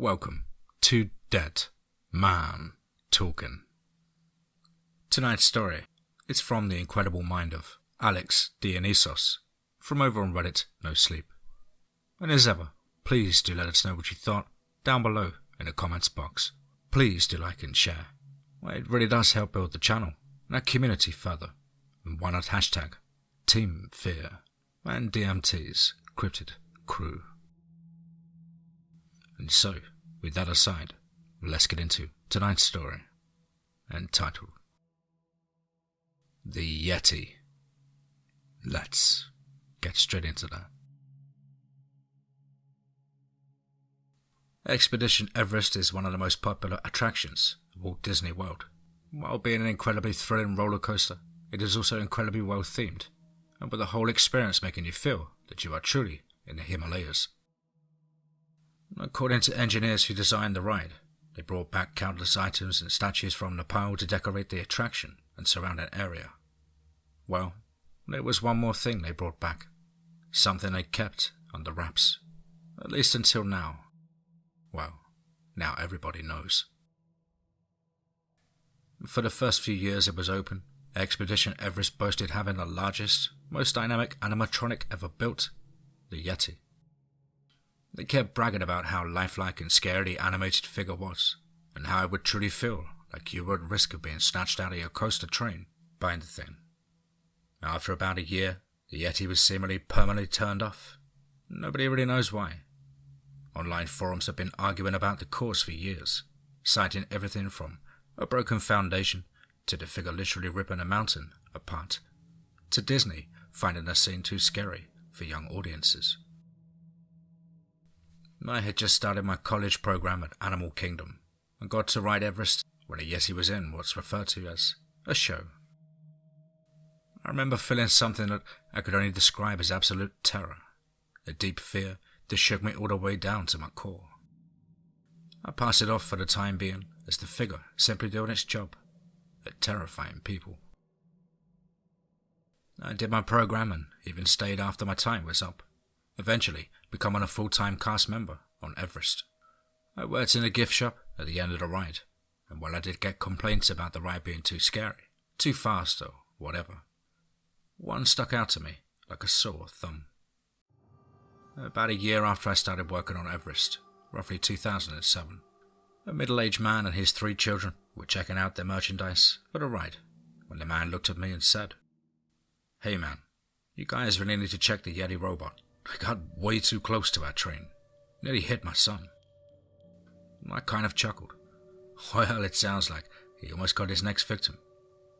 Welcome to Dead Man Talking. Tonight's story is from the incredible mind of AlexDionisos from over on Reddit No Sleep. And as ever, please do let us know what you thought down below in the comments box. Please do like and share. It really does help build the channel and our community further. And why not hashtag TeamFEAR and DMT's Cryptid crew. And so, with that aside, let's get into tonight's story, entitled The Yeti. Let's get straight into that. Expedition Everest is one of the most popular attractions of Walt Disney World. While being an incredibly thrilling roller coaster, it is also incredibly well themed, and with the whole experience making you feel that you are truly in the Himalayas. According to engineers who designed the ride, they brought back countless items and statues from Nepal to decorate the attraction and surrounding area. Well, there was one more thing they brought back, something they kept under wraps, at least until now. Well, now everybody knows. For the first few years it was open, Expedition Everest boasted having the largest, most dynamic animatronic ever built, the Yeti. They kept bragging about how lifelike and scary the animated figure was, and how it would truly feel like you were at risk of being snatched out of your coaster train by the thing. After about a year, the Yeti was seemingly permanently turned off. Nobody really knows why. Online forums have been arguing about the cause for years, citing everything from a broken foundation to the figure literally ripping a mountain apart, to Disney finding the scene too scary for young audiences. I had just started my college program at Animal Kingdom and got to ride Everest when a Yeti was in what's referred to as a show. I remember feeling something that I could only describe as absolute terror, a deep fear that shook me all the way down to my core. I passed it off for the time being as the figure simply doing its job at terrifying people. I did my program and even stayed after my time was up, eventually becoming a full-time cast member on Everest. I worked in a gift shop at the end of the ride, and while I did get complaints about the ride being too scary, too fast or whatever, one stuck out to me like a sore thumb. About a year after I started working on Everest, roughly 2007, a middle-aged man and his 3 children were checking out their merchandise for the ride when the man looked at me and said, "Hey man, you guys really need to check the Yeti robot. I got way too close to our train. Nearly hit my son." I kind of chuckled. "Well, it sounds like he almost got his next victim,"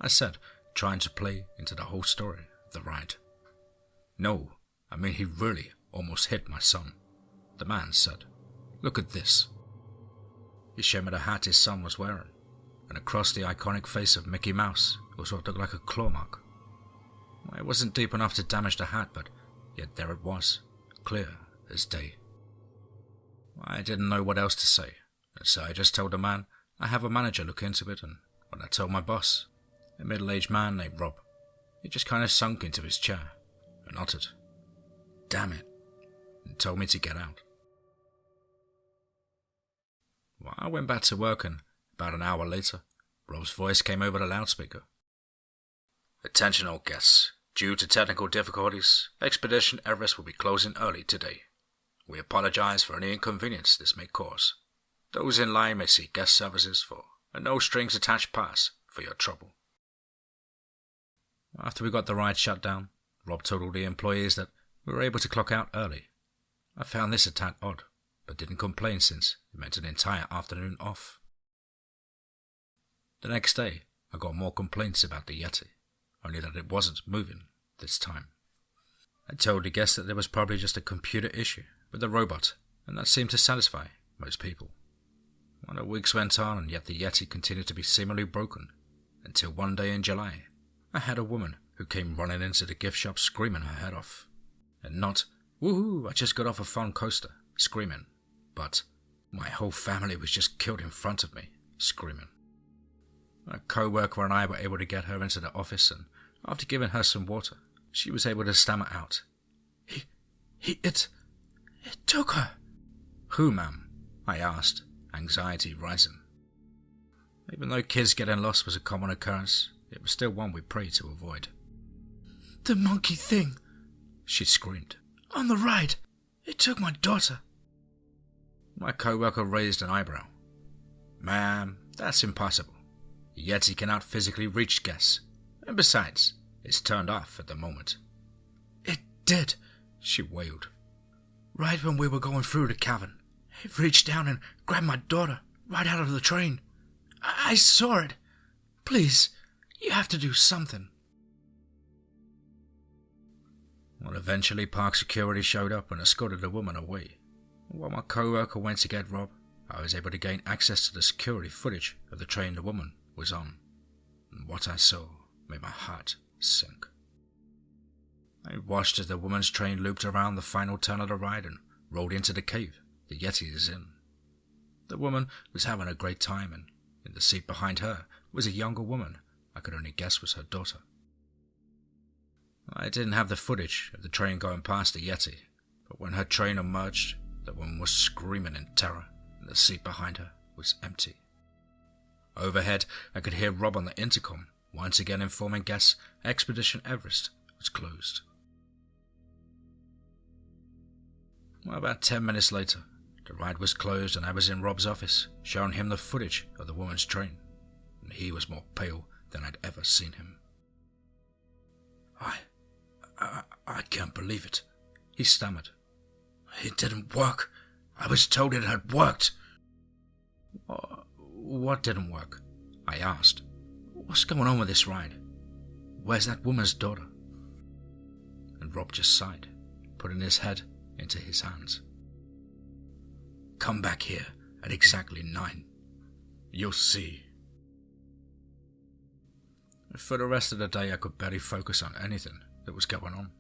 I said, trying to play into the whole story of the ride. "No, I mean he really almost hit my son," the man said. "Look at this." He showed me the hat his son was wearing, and across the iconic face of Mickey Mouse was what looked like a claw mark. It wasn't deep enough to damage the hat, but yet there it was, clear as day. I didn't know what else to say, and so I just told the man I have a manager look into it, and when I told my boss, a middle-aged man named Rob, he just kind of sunk into his chair and uttered, "Damn it," and told me to get out. Well, I went back to work, and about an hour later, Rob's voice came over the loudspeaker. "Attention all guests. Due to technical difficulties, Expedition Everest will be closing early today. We apologize for any inconvenience this may cause. Those in line may see guest services for a no-strings-attached pass for your trouble." After we got the ride shut down, Rob told all the employees that we were able to clock out early. I found this a tad odd, but didn't complain since it meant an entire afternoon off. The next day, I got more complaints about the Yeti, only that it wasn't moving this time. I told the guests that there was probably just a computer issue with the robot, and that seemed to satisfy most people. Well, the weeks went on, and yet the Yeti continued to be seemingly broken, until one day in July, I had a woman who came running into the gift shop screaming her head off. And not, "Woohoo, I just got off a fun coaster," screaming, but, "My whole family was just killed in front of me," screaming. A co-worker and I were able to get her into the office, and after giving her some water, she was able to stammer out, It took her." "Who, ma'am?" I asked, anxiety rising. Even though kids getting lost was a common occurrence, it was still one we prayed to avoid. "The monkey thing," she screamed. "On the ride. It took my daughter." My co-worker raised an eyebrow. "Ma'am, that's impossible. Yeti cannot physically reach guests. And besides, it's turned off at the moment." "It did," she wailed. "Right when we were going through the cavern. It reached down and grabbed my daughter right out of the train. I saw it. Please, you have to do something." Well, eventually park security showed up and escorted the woman away. While my co-worker went to get Rob, I was able to gain access to the security footage of the train the woman was on. And what I saw made my heart sink. I watched as the woman's train looped around the final turn of the ride and rolled into the cave the Yeti is in. The woman was having a great time, and in the seat behind her was a younger woman I could only guess was her daughter. I didn't have the footage of the train going past the Yeti, but when her train emerged, the woman was screaming in terror, and the seat behind her was empty. Overhead, I could hear Rob on the intercom, once again informing guests Expedition Everest was closed. Well, about 10 minutes later, the ride was closed and I was in Rob's office, showing him the footage of the woman's train, and he was more pale than I'd ever seen him. I can't believe it," he stammered. "It didn't work. I was told it had worked." "What didn't work?" I asked. "What's going on with this ride? Where's that woman's daughter?" And Rob just sighed, putting his head into his hands. "Come back here at exactly 9. You'll see." For the rest of the day, I could barely focus on anything that was going on.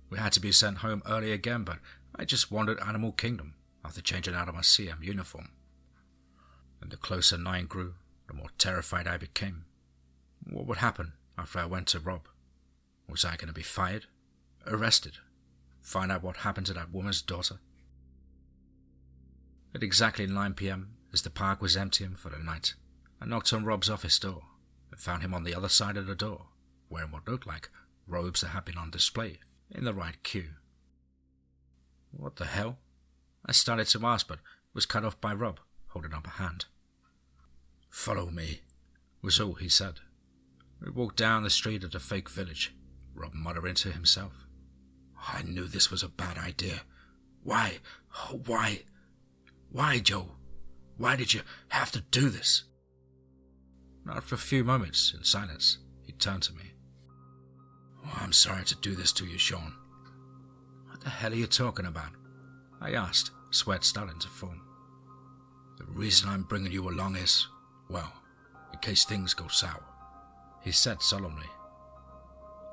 We had to be sent home early again, but I just wandered Animal Kingdom after changing out of my CM uniform. And the closer 9 grew, the more terrified I became. What would happen after I went to Rob? Was I going to be fired? Arrested? Find out what happened to that woman's daughter? At exactly 9 p.m, as the park was emptying for the night, I knocked on Rob's office door and found him on the other side of the door, wearing what looked like robes that had been on display in the right queue. What the hell? I started to ask, but was cut off by Rob, holding up a hand. "Follow me," was all he said. We walked down the street of the fake village, Rob muttering to himself. "I knew this was a bad idea. Why, Joe? Why did you have to do this?" After a few moments in silence, he turned to me. "I'm sorry to do this to you, Sean." "What the hell are you talking about?" I asked, sweat starting to form. "The reason I'm bringing you along is, well, in case things go sour," he said solemnly.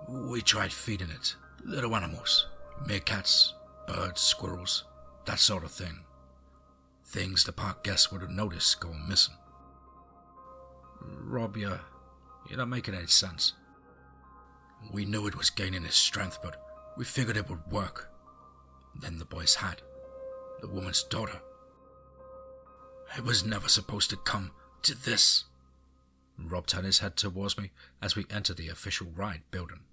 "We tried feeding it little animals, meerkats, birds, squirrels, that sort of thing. Things the park guests would have noticed going missing." "Rob, you're not making any sense." "We knew it was gaining its strength, but we figured it would work. Then the boys had the woman's daughter. It was never supposed to come to this." Rob turned his head towards me as we entered the official ride building.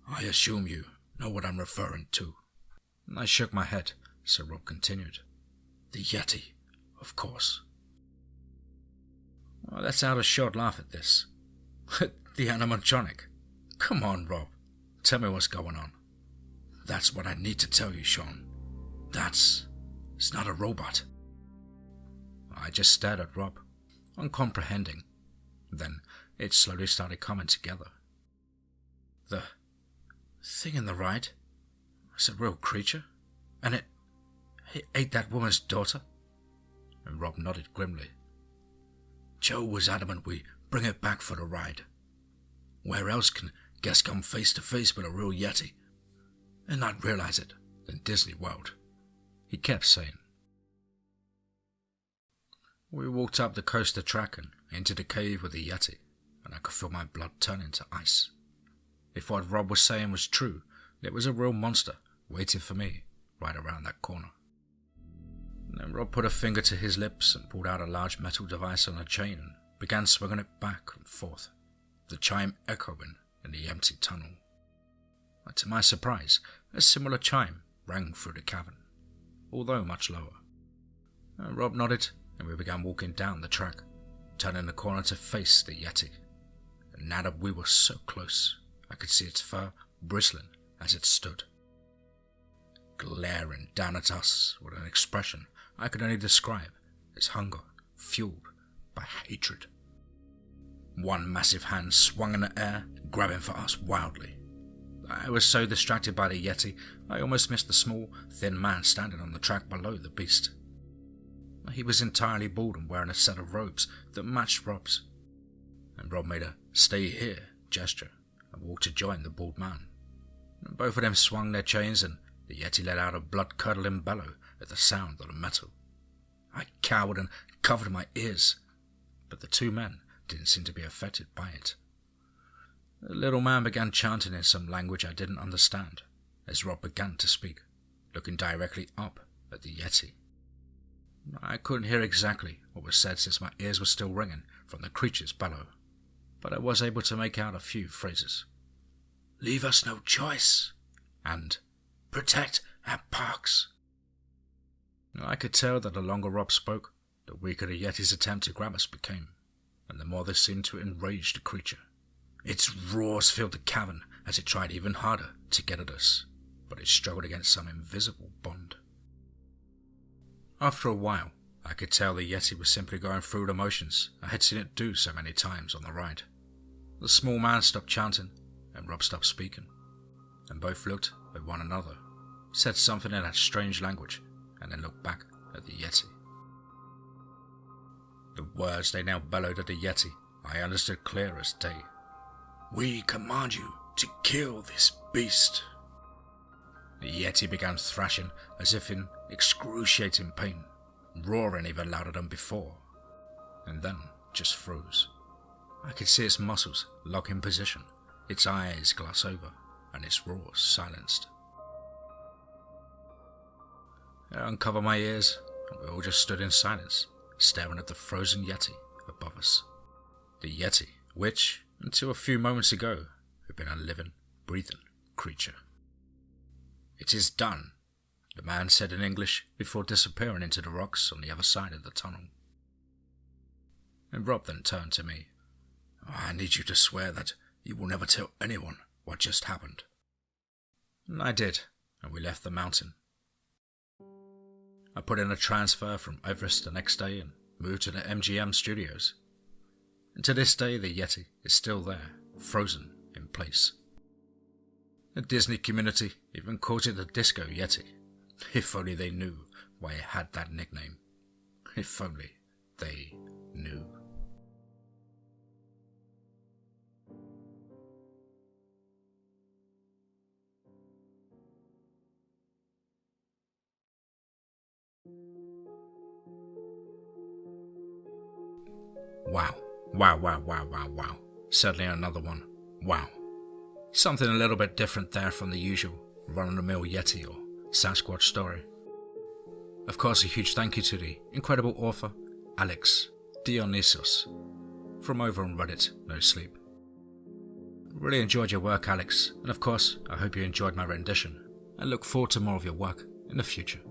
"I assume you know what I'm referring to." I shook my head, so Rob continued. "The Yeti, of course." Well, let's have a short laugh at this. The animatronic. Come on, Rob. Tell me what's going on. "That's what I need to tell you, Sean. It's not a robot." I just stared at Rob, uncomprehending. Then it slowly started coming together. The thing in the ride was a real creature, and it ate that woman's daughter? And Rob nodded grimly. "Joe was adamant we bring it back for the ride. Where else can guests come face to face with a real Yeti and not realize it than Disney World?" he kept saying. We walked up the coaster track and into the cave with the Yeti, and I could feel my blood turning to ice. If what Rob was saying was true, there was a real monster waiting for me right around that corner. And then Rob put a finger to his lips and pulled out a large metal device on a chain and began swinging it back and forth, the chime echoing in the empty tunnel. And to my surprise, a similar chime rang through the cavern, although much lower. And Rob nodded, and we began walking down the track, turning the corner to face the Yeti. And now that we were so close, I could see its fur bristling as it stood, glaring down at us with an expression I could only describe as hunger fueled by hatred. One massive hand swung in the air, grabbing for us wildly. I was so distracted by the Yeti, I almost missed the small, thin man standing on the track below the beast. He was entirely bald and wearing a set of robes that matched Rob's. And Rob made a "stay here" gesture and walked to join the bald man. And both of them swung their chains and the Yeti let out a blood-curdling bellow at the sound of the metal. I cowered and covered my ears, but the two men didn't seem to be affected by it. The little man began chanting in some language I didn't understand as Rob began to speak, looking directly up at the Yeti. I couldn't hear exactly what was said since my ears were still ringing from the creature's bellow, but I was able to make out a few phrases. "Leave us no choice," and "protect our parks." I could tell that the longer Rob spoke, the weaker the Yeti's attempt to grab us became, and the more this seemed to enrage the creature. Its roars filled the cavern as it tried even harder to get at us, but it struggled against some invisible bond. After a while, I could tell the Yeti was simply going through the motions I had seen it do so many times on the ride. The small man stopped chanting, and Rob stopped speaking, and both looked at one another, said something in that strange language, and then looked back at the Yeti. The words they now bellowed at the Yeti I understood clear as day. "We command you to kill this beast." The Yeti began thrashing as if in excruciating pain, roaring even louder than before, and then just froze. I could see its muscles lock in position, its eyes glass over, and its roars silenced. I uncovered my ears, and we all just stood in silence, staring at the frozen Yeti above us. The Yeti, which, until a few moments ago, had been a living, breathing creature. "It is done," the man said in English before disappearing into the rocks on the other side of the tunnel. And Rob then turned to me. "I need you to swear that you will never tell anyone what just happened." And I did, and we left the mountain. I put in a transfer from Everest the next day and moved to the MGM studios. And to this day the Yeti is still there, frozen in place. The Disney community even called it the Disco Yeti. If only they knew why it had that nickname. If only they knew. Wow. Certainly another one. Wow. Something a little bit different there from the usual run-of-the-mill Yeti or Sasquatch story. Of course, a huge thank you to the incredible author, AlexDionisos, from over on Reddit, No Sleep. Really enjoyed your work, Alex, and of course, I hope you enjoyed my rendition, and look forward to more of your work in the future.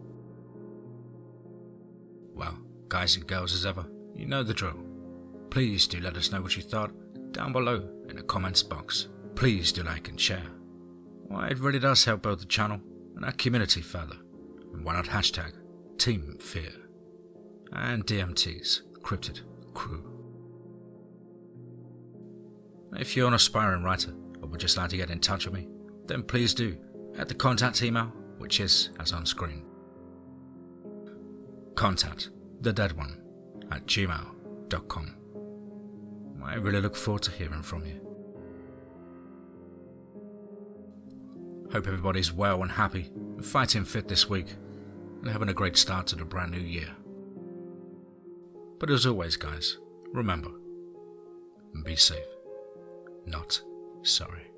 Well, guys and girls as ever, you know the drill. Please do let us know what you thought down below in the comments box. Please do like and share. Well, it really does help build the channel and our community further. And why not hashtag TeamFEAR and DMT's Cryptid Crew. If you're an aspiring writer or would just like to get in touch with me, then please do at the contact email, which is as on screen. Contact thedeadone@gmail.com. I really look forward to hearing from you. Hope everybody's well and happy and fighting fit this week and having a great start to the brand new year. But as always, guys, remember, be safe, not sorry.